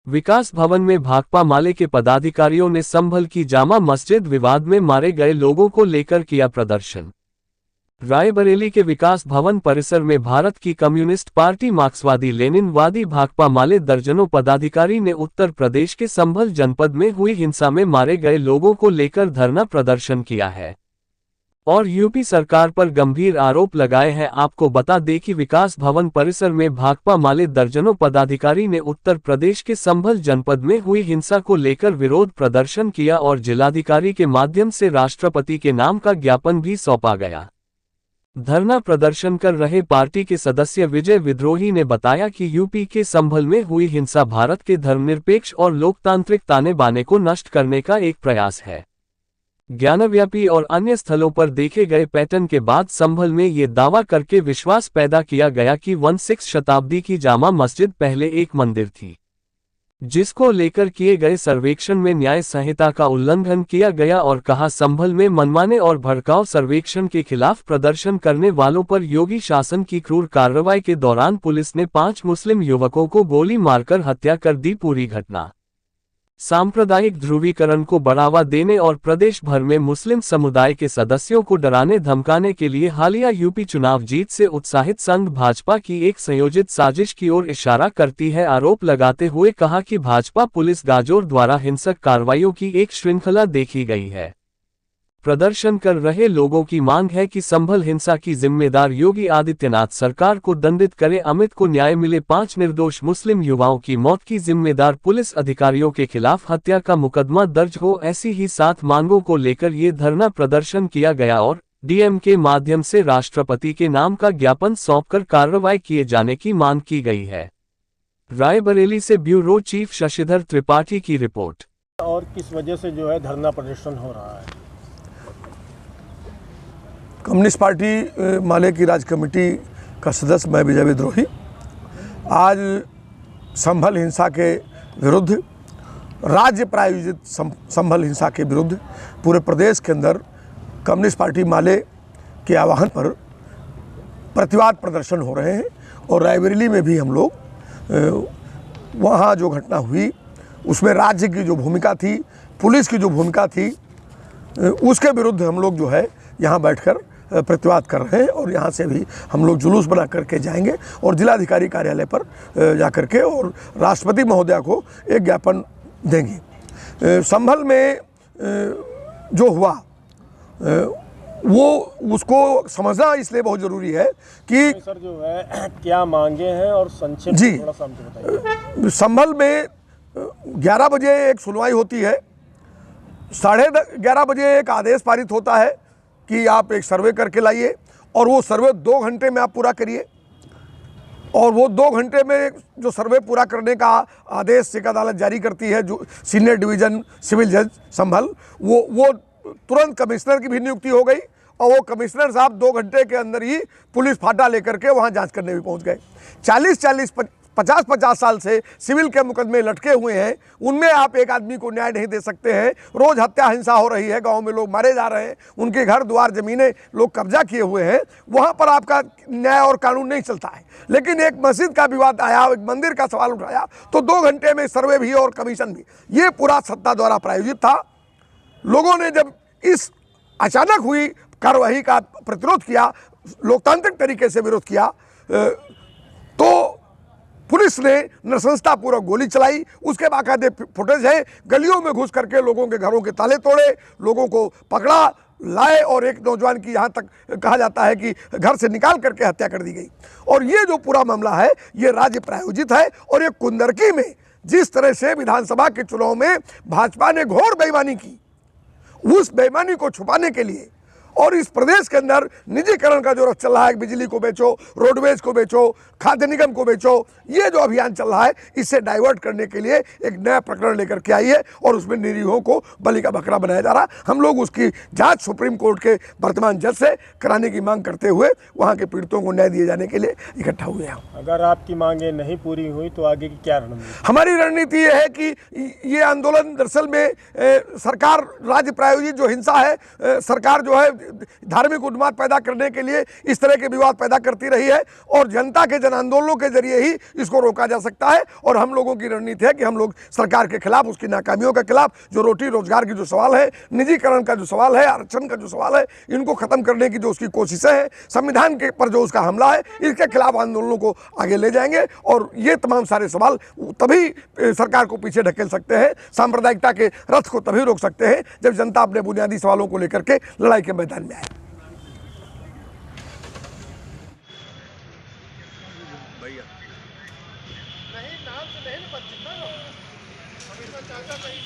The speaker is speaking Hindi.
विकास भवन में भाकपा माले के पदाधिकारियों ने संभल की जामा मस्जिद विवाद में मारे गए लोगों को लेकर किया प्रदर्शन। रायबरेली के विकास भवन परिसर में भारत की कम्युनिस्ट पार्टी मार्क्सवादी लेनिनवादी भाकपा माले दर्जनों पदाधिकारी ने उत्तर प्रदेश के संभल जनपद में हुई हिंसा में मारे गए लोगों को लेकर धरना प्रदर्शन किया है और यूपी सरकार पर गंभीर आरोप लगाए हैं। आपको बता दें कि विकास भवन परिसर में भाकपा माले दर्जनों पदाधिकारी ने उत्तर प्रदेश के संभल जनपद में हुई हिंसा को लेकर विरोध प्रदर्शन किया और जिलाधिकारी के माध्यम से राष्ट्रपति के नाम का ज्ञापन भी सौंपा गया। धरना प्रदर्शन कर रहे पार्टी के सदस्य विजय विद्रोही ने बताया कि यूपी के संभल में हुई हिंसा भारत के धर्मनिरपेक्ष और लोकतांत्रिक ताने बाने को नष्ट करने का एक प्रयास है। ज्ञानव्यापी और अन्य स्थलों पर देखे गए पैटर्न के बाद संभल में ये दावा करके विश्वास पैदा किया गया कि 16 शताब्दी की जामा मस्जिद पहले एक मंदिर थी, जिसको लेकर किए गए सर्वेक्षण में न्याय संहिता का उल्लंघन किया गया और कहा संभल में मनमाने और भड़काऊ सर्वेक्षण के खिलाफ प्रदर्शन करने वालों पर योगी शासन की क्रूर कार्रवाई के दौरान पुलिस ने 5 मुस्लिम युवकों को गोली मारकर हत्या कर दी। पूरी घटना सांप्रदायिक ध्रुवीकरण को बढ़ावा देने और प्रदेश भर में मुस्लिम समुदाय के सदस्यों को डराने धमकाने के लिए हालिया यूपी चुनाव जीत से उत्साहित संघ भाजपा की एक संयोजित साजिश की ओर इशारा करती है। आरोप लगाते हुए कहा कि भाजपा पुलिस गाजोर द्वारा हिंसक कार्रवाइयों की एक श्रृंखला देखी गई है। प्रदर्शन कर रहे लोगों की मांग है कि संभल हिंसा की जिम्मेदार योगी आदित्यनाथ सरकार को दंडित करे, अमित को न्याय मिले, 5 निर्दोष मुस्लिम युवाओं की मौत की जिम्मेदार पुलिस अधिकारियों के खिलाफ हत्या का मुकदमा दर्ज हो। ऐसी ही 7 मांगों को लेकर ये धरना प्रदर्शन किया गया और डीएम के माध्यम से राष्ट्रपति के नाम का ज्ञापन सौंपकर कार्रवाई किए जाने की मांग की गई है। रायबरेली से ब्यूरो चीफ शशिधर त्रिपाठी की रिपोर्ट। और किस वजह से जो है धरना प्रदर्शन हो रहा है? कम्युनिस्ट पार्टी माले की राज्य कमेटी का सदस्य मैं विजय विद्रोही आज संभल हिंसा के विरुद्ध, राज्य प्रायोजित संभल हिंसा के विरुद्ध पूरे प्रदेश के अंदर कम्युनिस्ट पार्टी माले के आह्वान पर प्रतिवाद प्रदर्शन हो रहे हैं। और रायबरेली में भी हम लोग वहाँ जो घटना हुई उसमें राज्य की जो भूमिका थी, पुलिस की जो भूमिका थी, उसके विरुद्ध हम लोग जो है यहाँ बैठकर प्रतिवाद कर रहे हैं। और यहाँ से भी हम लोग जुलूस बना करके जाएंगे और जिलाधिकारी कार्यालय पर जा करके और राष्ट्रपति महोदया को एक ज्ञापन देंगे। संभल में जो हुआ वो उसको समझना इसलिए बहुत ज़रूरी है कि सर जो है क्या मांगे हैं और संक्षेप में थोड़ा सा हमको बताइए। संभल में 11 बजे एक सुनवाई होती है, 11:30 बजे एक आदेश पारित होता है कि आप एक सर्वे करके लाइए और वो सर्वे 2 घंटे में आप पूरा करिए। और वो 2 घंटे में जो सर्वे पूरा करने का आदेश एक अदालत जारी करती है, जो सीनियर डिवीज़न सिविल जज संभल, वो तुरंत कमिश्नर की भी नियुक्ति हो गई और वो कमिश्नर साहब 2 घंटे के अंदर ही पुलिस फाटा लेकर के वहाँ जांच करने भी पहुँच गए। 50 साल से सिविल के मुकदमे लटके हुए हैं, उनमें आप एक आदमी को न्याय नहीं दे सकते हैं। रोज़ हत्या हिंसा हो रही है, गांव में लोग मारे जा रहे हैं, उनके घर द्वार ज़मीनें लोग कब्जा किए हुए हैं, वहाँ पर आपका न्याय और कानून नहीं चलता है। लेकिन एक मस्जिद का विवाद आया, एक मंदिर का सवाल उठाया तो 2 घंटे में सर्वे भी और कमीशन भी, ये पूरा सत्ता द्वारा प्रायोजित था। लोगों ने जब इस अचानक हुई कार्रवाई का प्रतिरोध किया, लोकतांत्रिक तरीके से विरोध किया, तो पुलिस ने नृशंसतापूर्वक गोली चलाई। उसके बाकायदे फुटेज है, गलियों में घुस करके लोगों के घरों के ताले तोड़े, लोगों को पकड़ा, लाए और एक नौजवान की यहाँ तक कहा जाता है कि घर से निकाल करके हत्या कर दी गई। और ये जो पूरा मामला है ये राज्य प्रायोजित है। और ये कुंदरकी में जिस तरह से विधानसभा के चुनाव में भाजपा ने घोर बेईमानी की, उस बेईमानी को छुपाने के लिए और इस प्रदेश के अंदर निजीकरण का जो रथ चल रहा है, बिजली को बेचो, रोडवेज को बेचो, खाद्य निगम को बेचो, ये जो अभियान चल रहा है, इससे डाइवर्ट करने के लिए एक नया प्रकरण लेकर के आई है और उसमें निरीहों को बलि का बकरा बनाया जा रहा है। हम लोग उसकी जांच सुप्रीम कोर्ट के वर्तमान जज से कराने की मांग करते हुए वहाँ के पीड़ितों को न्याय दिए जाने के लिए इकट्ठा हुए हैं। अगर आपकी मांगें नहीं पूरी हुई तो आगे की क्या रणनीति? हमारी रणनीति ये है कि ये आंदोलन दरअसल में सरकार राज्य प्रायोजित जो हिंसा है, सरकार जो है धार्मिक उन्माद पैदा करने के लिए इस तरह के विवाद पैदा करती रही है, और जनता के जन आंदोलनों के जरिए ही इसको रोका जा सकता है। और हम लोगों की रणनीति है कि हम लोग सरकार के खिलाफ, उसकी नाकामियों के खिलाफ, जो रोटी रोजगार की जो सवाल है, निजीकरण का जो सवाल है, आरक्षण का जो सवाल है, इनको खत्म करने की जो उसकी कोशिशें हैं, संविधान के पर जो उसका हमला है, इसके खिलाफ आंदोलनों को आगे ले जाएंगे। और ये तमाम सारे सवाल तभी सरकार को पीछे ढकेल सकते हैं, सांप्रदायिकता के रथ को तभी रोक सकते हैं जब जनता अपने बुनियादी सवालों को लेकर के लड़ाई के मैदान में आए। नहीं नाम से नहीं ना, पर जितना हमेशा चाचा कहीं